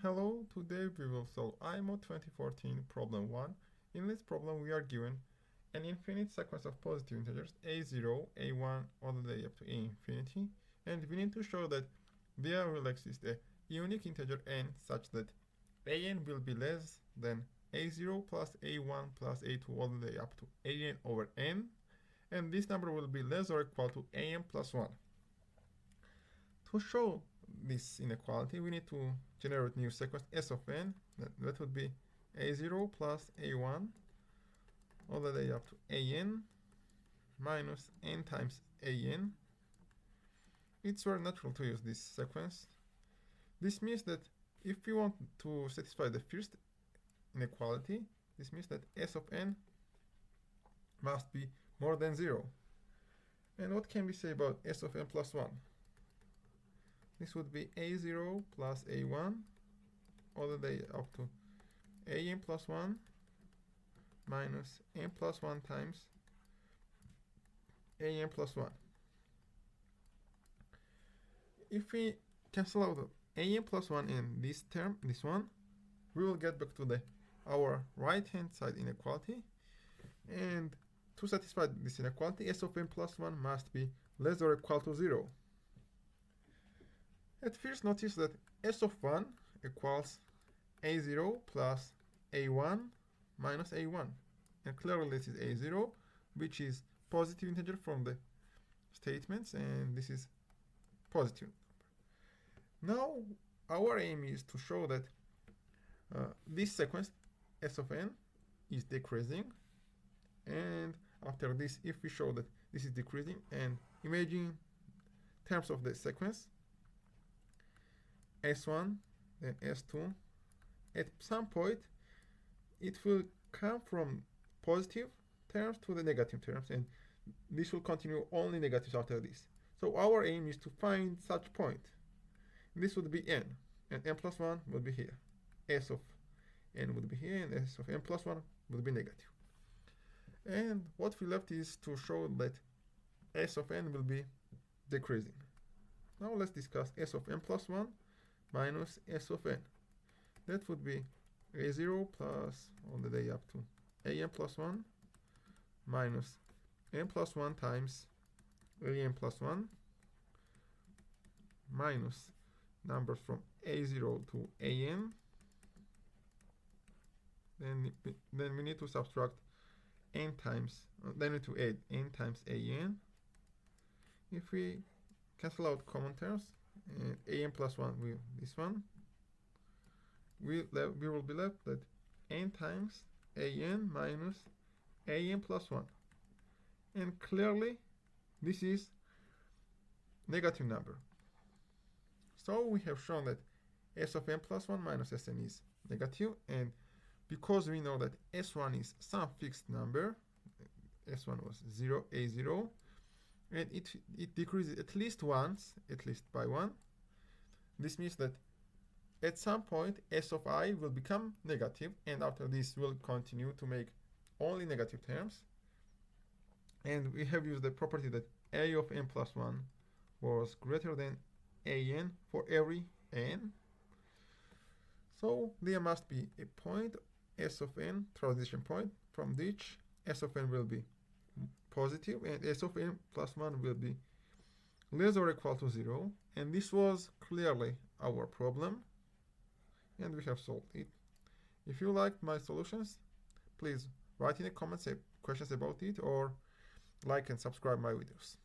Hello, today we will solve IMO 2014 problem 1. In this problem we are given an infinite sequence of positive integers a0, a1 all the way up to a infinity, and we need to show that there will exist a unique integer n such that an will be less than a0 plus a1 plus a2 all the way up to an over n, and this number will be less or equal to an plus 1. To show this inequality, we need to generate new sequence s of n. That would be a0 plus a1 all the way up to an minus n times an. It's very natural to use this sequence. This means that if we want to satisfy the first inequality, this means that s of n must be more than 0. And what can we say about s of n plus 1? This would be a0 plus a1 all the way up to an plus 1 minus n plus 1 times an plus 1. If we cancel out an plus 1 in this term, this one, we will get back to our right hand side inequality. And to satisfy this inequality, s of n plus 1 must be less or equal to 0. At first, notice that s of 1 equals a0 plus a1 minus a1. And clearly this is a0, which is positive integer from the statements, and this is positive. Now, our aim is to show that this sequence, s of n, is decreasing. And after this, if we show that this is decreasing, and imagine terms of the sequence, s1, then s2, at some point it will come from positive terms to the negative terms, and this will continue only negatives after this. So our aim is to find such point. This would be n, and n plus 1 would be here. S of n would be here, and s of n plus 1 would be negative. And what we left is to show that s of n will be decreasing. Now let's discuss s of n plus 1 minus s of n. That would be a0 plus all the way up to an plus 1 minus n plus 1 times an plus 1 minus numbers from a0 to an. Then we need to subtract n times, then we need to add n times an. If we cancel out common terms, an plus 1 with this one, we will be left that n times an minus an plus 1. And clearly, this is negative number. So we have shown that s of n plus 1 minus sn is negative, and because we know that s1 is some fixed number, s1 was 0, a0, and it decreases at least once, at least by 1. This means that at some point s of I will become negative, and after this will continue to make only negative terms. And we have used the property that a of n plus 1 was greater than an for every n. So there must be a point s of n, transition point, from which s of n will be positive and s of n plus 1 will be less or equal to 0. And this was clearly our problem, and we have solved it. If you liked my solutions, please write in the comments questions about it, or like and subscribe my videos.